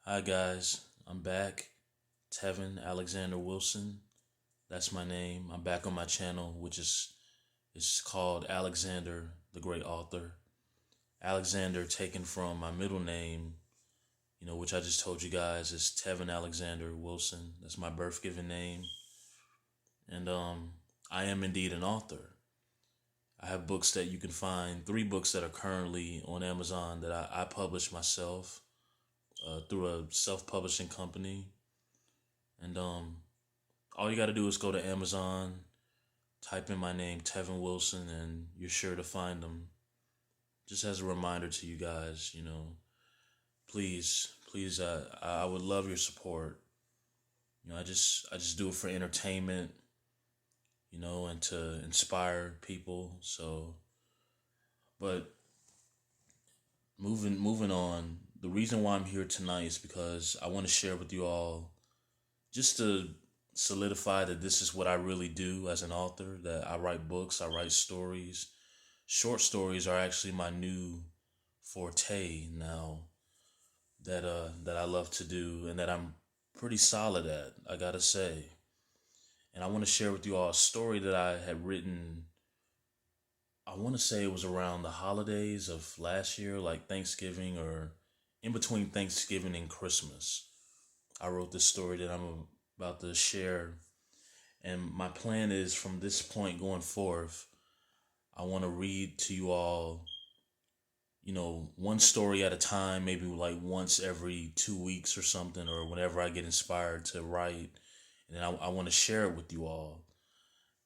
Hi guys, I'm back. Tevin Alexander Wilson. That's my name. I'm back on my channel, which is called Alexander the Great Author. Alexander taken from my middle name, which I just told you guys is Tevin Alexander Wilson. That's my birth given name. And I am indeed an author. I have books that you can find, three books that are currently on Amazon that I publish myself through a self-publishing company. And all you got to do is go to Amazon, type in my name, Tevin Wilson, and you're sure to find them. Just as a reminder to you guys, please, I would love your support. I just do it for entertainment, and to inspire people. So, but moving on. The reason why I'm here tonight is because I want to share with you all, just to solidify that this is what I really do as an author, that I write books, I write stories. Short stories are actually my new forte now, that I love to do and that I'm pretty solid at, I gotta say. And I want to share with you all a story that I had written. I want to say it was around the holidays of last year, like Thanksgiving or in between Thanksgiving and Christmas. I wrote this story that I'm about to share. And my plan is, from this point going forth, I want to read to you all, one story at a time, maybe like once every 2 weeks or something, or whenever I get inspired to write. And then I want to share it with you all.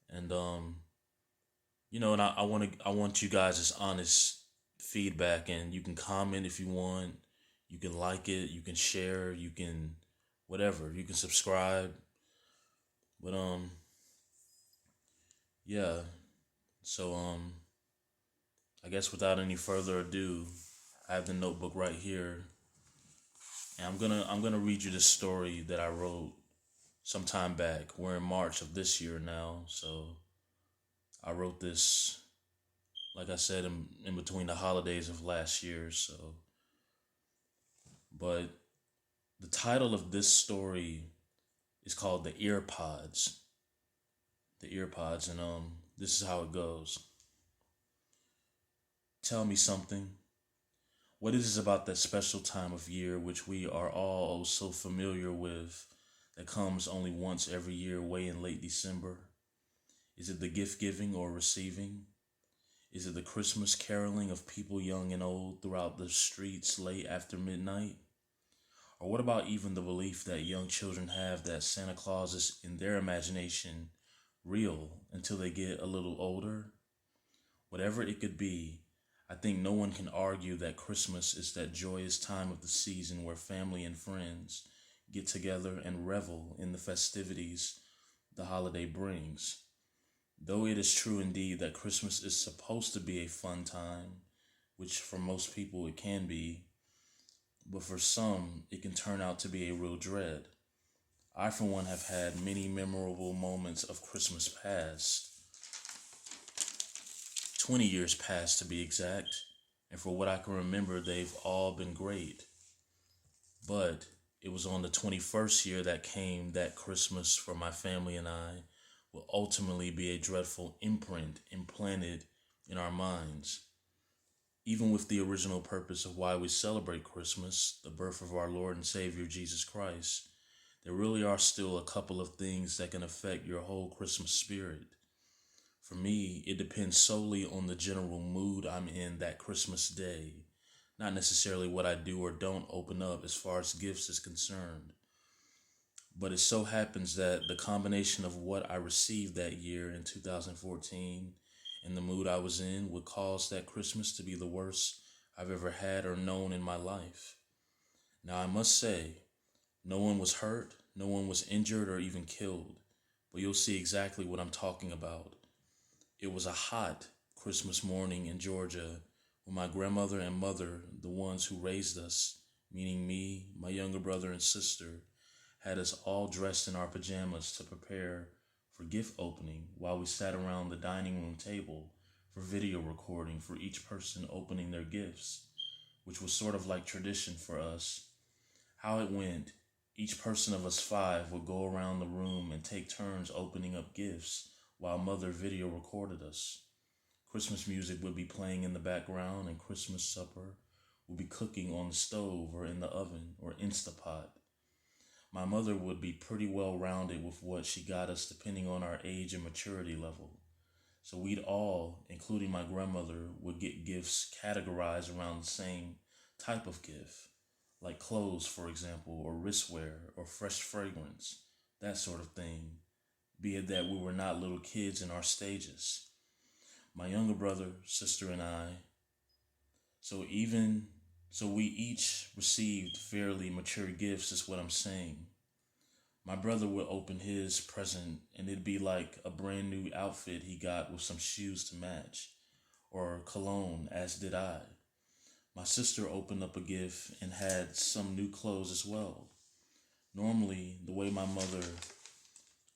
And, and I want you guys' honest feedback, and you can comment if you want. You can like it, you can share, you can whatever, you can subscribe. But yeah. So I guess without any further ado, I have the notebook right here, and I'm gonna read you this story that I wrote some time back. We're in March of this year now, so I wrote this, like I said, in between the holidays of last year. So, but the title of this story is called "The Ear Pods." The Ear Pods, and this is how it goes. Tell me something. What is it about that special time of year which we are all so familiar with, that comes only once every year, way in late December? Is it the gift giving or receiving? Is it the Christmas caroling of people young and old throughout the streets late after midnight? Or what about even the belief that young children have that Santa Claus is, in their imagination, real until they get a little older? Whatever it could be, I think no one can argue that Christmas is that joyous time of the season where family and friends get together and revel in the festivities the holiday brings. Though it is true indeed that Christmas is supposed to be a fun time, which for most people it can be, but for some it can turn out to be a real dread. I, for one, have had many memorable moments of Christmas past, 20 years past to be exact, and for what I can remember, they've all been great. But it was on the 21st year that came that Christmas for my family and I will ultimately be a dreadful imprint implanted in our minds. Even with the original purpose of why we celebrate Christmas, the birth of our Lord and Savior Jesus Christ, there really are still a couple of things that can affect your whole Christmas spirit. For me, it depends solely on the general mood I'm in that Christmas day, not necessarily what I do or don't open up as far as gifts is concerned. But it so happens that the combination of what I received that year in 2014 and the mood I was in would cause that Christmas to be the worst I've ever had or known in my life. Now, I must say, no one was hurt, no one was injured or even killed, but you'll see exactly what I'm talking about. It was a hot Christmas morning in Georgia when my grandmother and mother, the ones who raised us, meaning me, my younger brother and sister, had us all dressed in our pajamas to prepare for gift opening while we sat around the dining room table for video recording for each person opening their gifts, which was sort of like tradition for us. How it went, each person of us five would go around the room and take turns opening up gifts while Mother video recorded us. Christmas music would be playing in the background, and Christmas supper would be cooking on the stove or in the oven or Instapot. My mother would be pretty well rounded with what she got us depending on our age and maturity level. So we'd all, including my grandmother, would get gifts categorized around the same type of gift, like clothes, for example, or wristwear, or fresh fragrance, that sort of thing, be it that we were not little kids in our stages. My younger brother, sister, and I, so even so we each received fairly mature gifts, is what I'm saying. My brother would open his present and it'd be like a brand new outfit he got with some shoes to match, or cologne, as did I. My sister opened up a gift and had some new clothes as well. Normally, the way my mother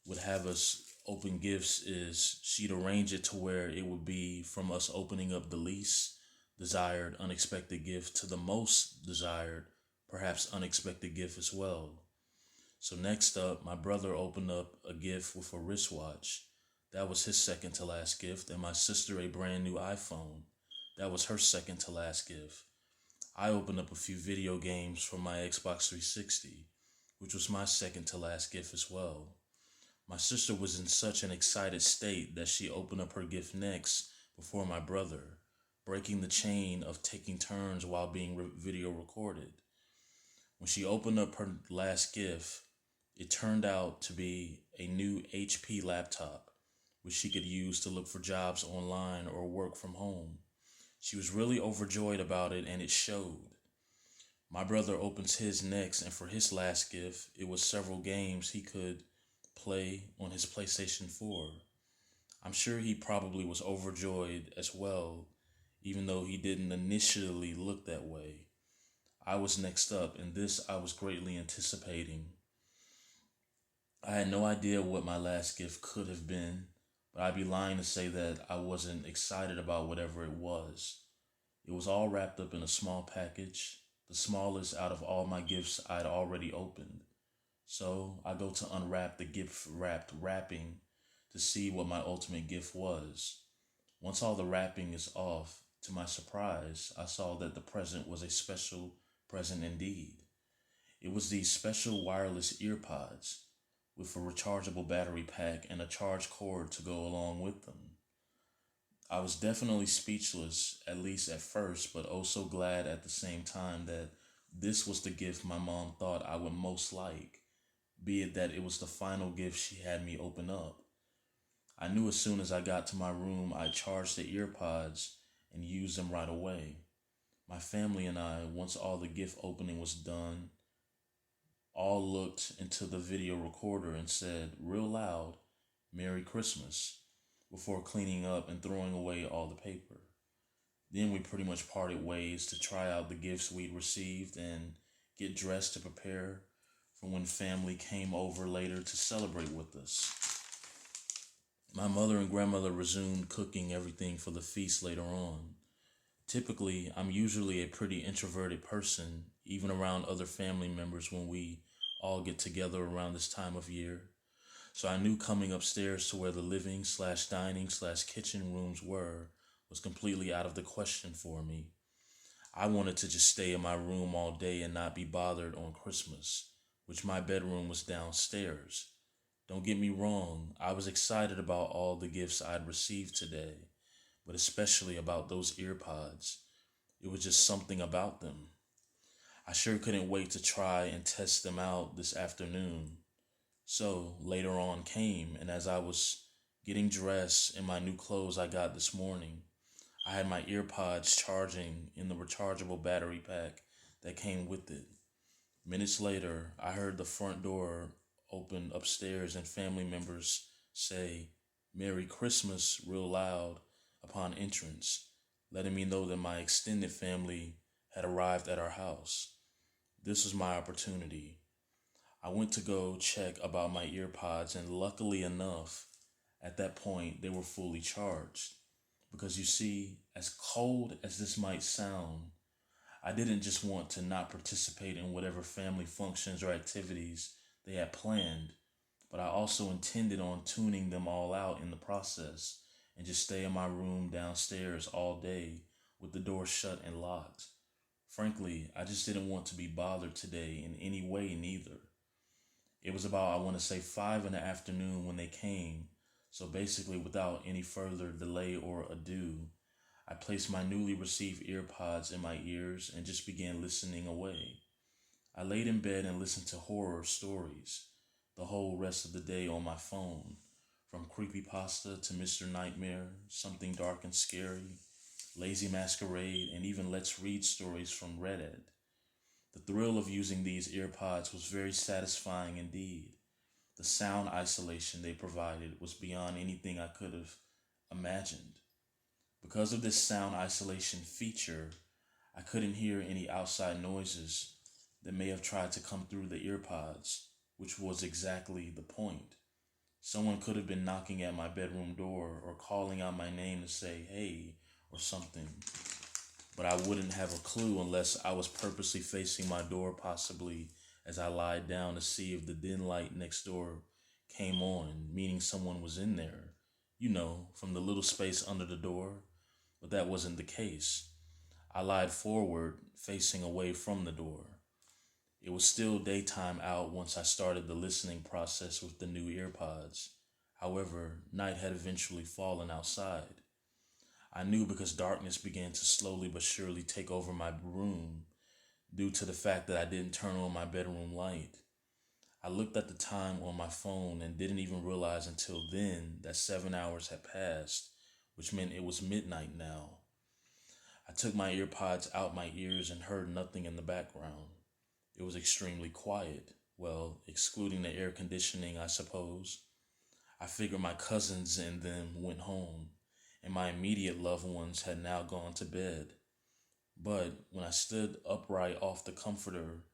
would have us open gifts is she'd arrange it to where it would be from us opening up the least desired unexpected gift to the most desired, perhaps unexpected gift as well. So next up, my brother opened up a gift with a wristwatch. That was his second to last gift, and my sister a brand new iPhone. That was her second to last gift. I opened up a few video games from my Xbox 360, which was my second to last gift as well. My sister was in such an excited state that she opened up her gift next before my brother, breaking the chain of taking turns while being video recorded. When she opened up her last gift, it turned out to be a new HP laptop, which she could use to look for jobs online or work from home. She was really overjoyed about it, and it showed. My brother opens his next, and for his last gift, it was several games he could play on his PlayStation 4. I'm sure he probably was overjoyed as well, even though he didn't initially look that way. I was next up, and this I was greatly anticipating. I had no idea what my last gift could have been, but I'd be lying to say that I wasn't excited about whatever it was. It was all wrapped up in a small package, the smallest out of all my gifts I'd already opened. So I go to unwrap the gift wrapped wrapping to see what my ultimate gift was. Once all the wrapping is off, to my surprise, I saw that the present was a special present indeed. It was these special wireless ear pods with a rechargeable battery pack and a charge cord to go along with them. I was definitely speechless, at least at first, but oh so glad at the same time that this was the gift my mom thought I would most like, be it that it was the final gift she had me open up. I knew as soon as I got to my room I'd charge the ear pods and use them right away. My family and I, once all the gift opening was done, all looked into the video recorder and said, real loud, "Merry Christmas," before cleaning up and throwing away all the paper. Then we pretty much parted ways to try out the gifts we'd received and get dressed to prepare for when family came over later to celebrate with us. My mother and grandmother resumed cooking everything for the feast later on. Typically, I'm usually a pretty introverted person, even around other family members when we all get together around this time of year. So I knew coming upstairs to where the living/dining/kitchen rooms were was completely out of the question for me. I wanted to just stay in my room all day and not be bothered on Christmas, which my bedroom was downstairs. Don't get me wrong, I was excited about all the gifts I'd received today, but especially about those ear pods. It was just something about them. I sure couldn't wait to try and test them out this afternoon. So later on came, and as I was getting dressed in my new clothes I got this morning, I had my ear pods charging in the rechargeable battery pack that came with it. Minutes later, I heard the front door open upstairs and family members say, "Merry Christmas," real loud upon entrance, letting me know that my extended family had arrived at our house. This was my opportunity. I went to go check about my ear pods, and luckily enough, at that point, they were fully charged. Because you see, as cold as this might sound, I didn't just want to not participate in whatever family functions or activities they had planned, but I also intended on tuning them all out in the process and just stay in my room downstairs all day with the door shut and locked. Frankly, I just didn't want to be bothered today in any way, neither. It was about, I want to say, 5 in the afternoon when they came, so basically, without any further delay or ado, I placed my newly received earpods in my ears and just began listening away. I laid in bed and listened to horror stories the whole rest of the day on my phone, from creepypasta to Mr. Nightmare, Something Dark and Scary, Lazy Masquerade, and even Let's Read stories from Reddit. The thrill of using these earpods was very satisfying indeed. The sound isolation they provided was beyond anything I could have imagined. Because of this sound isolation feature, I couldn't hear any outside noises that may have tried to come through the earpods, which was exactly the point. Someone could have been knocking at my bedroom door or calling out my name to say, hey, or something, but I wouldn't have a clue unless I was purposely facing my door, possibly as I lied down to see if the den light next door came on, meaning someone was in there, from the little space under the door. But that wasn't the case. I lied forward, facing away from the door. It was still daytime out once I started the listening process with the new earpods. However, night had eventually fallen outside. I knew because darkness began to slowly but surely take over my room due to the fact that I didn't turn on my bedroom light. I looked at the time on my phone and didn't even realize until then that 7 hours had passed, which meant it was midnight now. I took my earpods out my ears and heard nothing in the background. It was extremely quiet. Well, excluding the air conditioning, I suppose. I figured my cousins and them went home, and my immediate loved ones had now gone to bed. But when I stood upright off the comforter,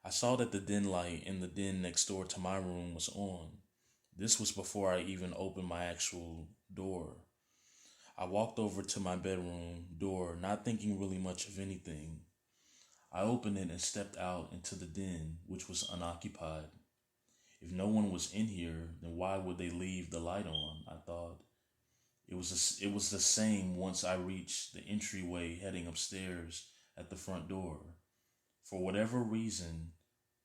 I saw that the den light in the den next door to my room was on. This was before I even opened my actual door. I walked over to my bedroom door, not thinking really much of anything. I opened it and stepped out into the den, which was unoccupied. If no one was in here, then why would they leave the light on? I thought. It was the same once I reached the entryway heading upstairs at the front door. For whatever reason,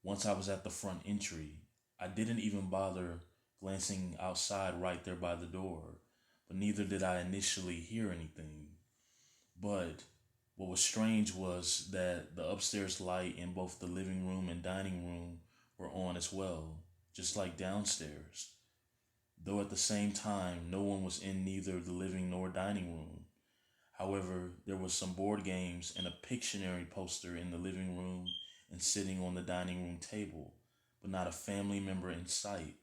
once I was at the front entry, I didn't even bother glancing outside right there by the door, but neither did I initially hear anything. But what was strange was that the upstairs light in both the living room and dining room were on as well, just like downstairs. Though at the same time, no one was in neither the living nor dining room. However, there was some board games and a Pictionary poster in the living room and sitting on the dining room table, but not a family member in sight.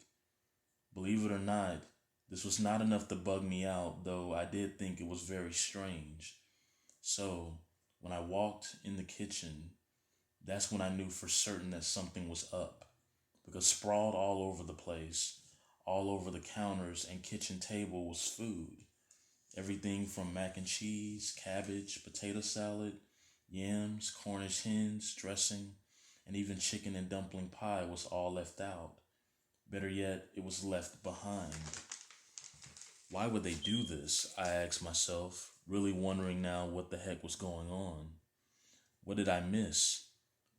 Believe it or not, this was not enough to bug me out, though I did think it was very strange. So, when I walked in the kitchen, that's when I knew for certain that something was up, because sprawled all over the place, all over the counters and kitchen table was food. Everything from mac and cheese, cabbage, potato salad, yams, Cornish hens, dressing, and even chicken and dumpling pie was all left out. Better yet, it was left behind. Why would they do this? I asked myself, really wondering now what the heck was going on. What did I miss?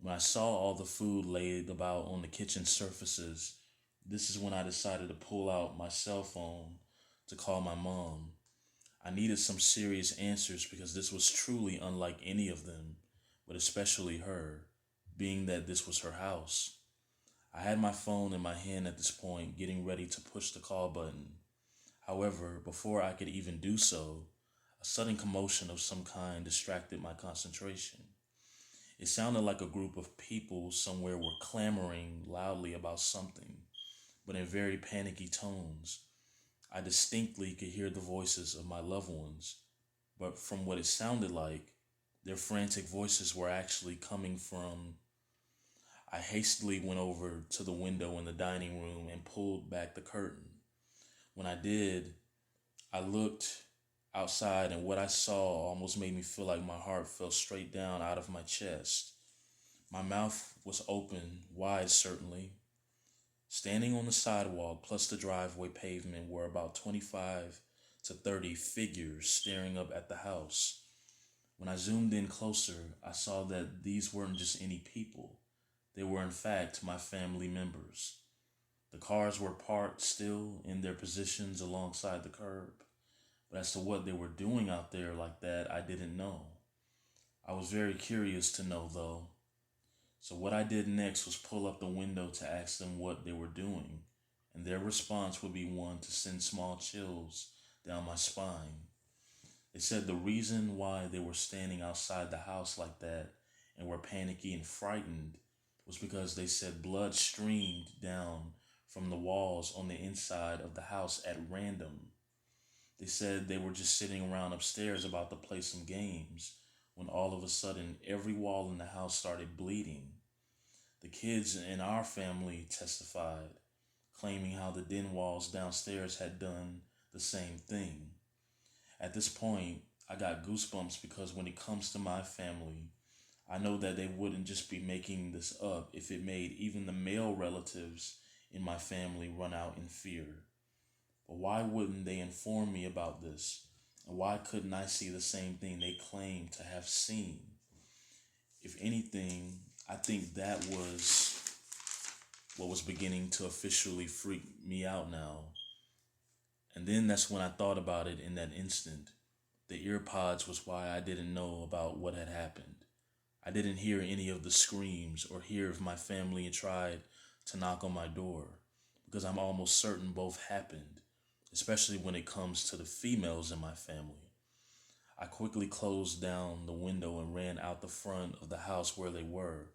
When I saw all the food laid about on the kitchen surfaces, this is when I decided to pull out my cell phone to call my mom. I needed some serious answers because this was truly unlike any of them, but especially her, being that this was her house. I had my phone in my hand at this point, getting ready to push the call button. However, before I could even do so, a sudden commotion of some kind distracted my concentration. It sounded like a group of people somewhere were clamoring loudly about something, but in very panicky tones. I distinctly could hear the voices of my loved ones, but from what it sounded like, their frantic voices were actually coming from... I hastily went over to the window in the dining room and pulled back the curtain. When I did, I looked outside, and what I saw almost made me feel like my heart fell straight down out of my chest. My mouth was open, wide certainly. Standing on the sidewalk plus the driveway pavement were about 25 to 30 figures staring up at the house. When I zoomed in closer, I saw that these weren't just any people. They were, in fact, my family members. The cars were parked still in their positions alongside the curb. But as to what they were doing out there like that, I didn't know. I was very curious to know, though. So what I did next was pull up the window to ask them what they were doing, and their response would be one to send small chills down my spine. They said the reason why they were standing outside the house like that and were panicky and frightened was because they said blood streamed down from the walls on the inside of the house at random. They said they were just sitting around upstairs about to play some games when all of a sudden every wall in the house started bleeding. The kids in our family testified, claiming how the den walls downstairs had done the same thing. At this point, I got goosebumps because when it comes to my family, I know that they wouldn't just be making this up if it made even the male relatives in my family run out in fear. But why wouldn't they inform me about this? And why couldn't I see the same thing they claim to have seen? If anything, I think that was what was beginning to officially freak me out now. And then that's when I thought about it in that instant. The earpods was why I didn't know about what had happened. I didn't hear any of the screams or hear if my family had tried to knock on my door, because I'm almost certain both happened, especially when it comes to the females in my family. I quickly closed down the window and ran out the front of the house where they were.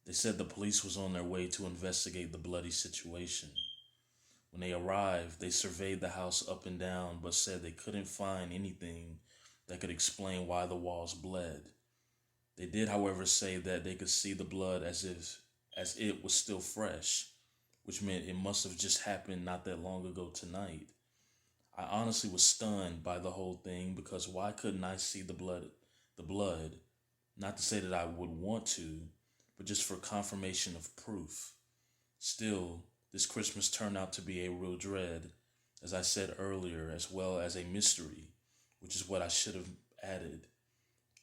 They said the police was on their way to investigate the bloody situation. When they arrived, they surveyed the house up and down, but said they couldn't find anything that could explain why the walls bled. They did, however, say that they could see the blood as it was still fresh, which meant it must have just happened not that long ago tonight. I honestly was stunned by the whole thing because why couldn't I see the blood? Not to say that I would want to, but just for confirmation of proof. Still, this Christmas turned out to be a real dread, as I said earlier, as well as a mystery, which is what I should have added.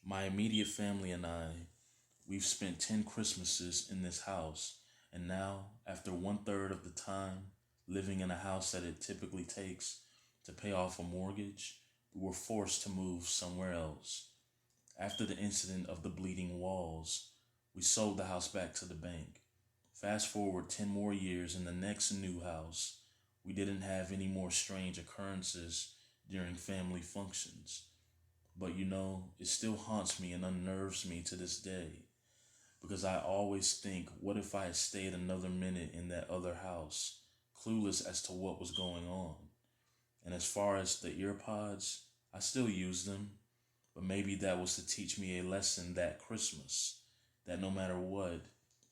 My immediate family and we've spent 10 Christmases in this house, and now, after 1/3 of the time living in a house that it typically takes to pay off a mortgage, we were forced to move somewhere else. After the incident of the bleeding walls, we sold the house back to the bank. Fast forward 10 more years in the next new house, we didn't have any more strange occurrences during family functions. But it still haunts me and unnerves me to this day, because I always think, what if I had stayed another minute in that other house, clueless as to what was going on? And as far as the earpods, I still use them, but maybe that was to teach me a lesson that Christmas, that no matter what,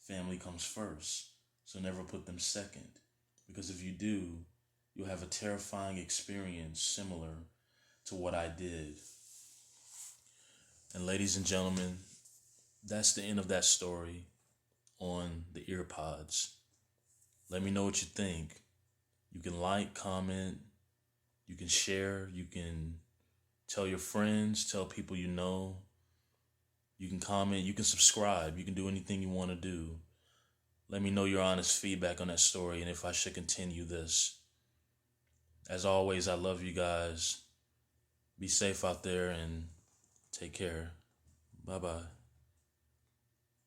family comes first, so never put them second, because if you do, you'll have a terrifying experience similar to what I did. And ladies and gentlemen, that's the end of that story on the earpods. Let me know what you think. You can like, comment, you can share, you can tell your friends, tell people you know. You can comment, you can subscribe, you can do anything you want to do. Let me know your honest feedback on that story and if I should continue this. As always, I love you guys. Be safe out there and take care. Bye-bye.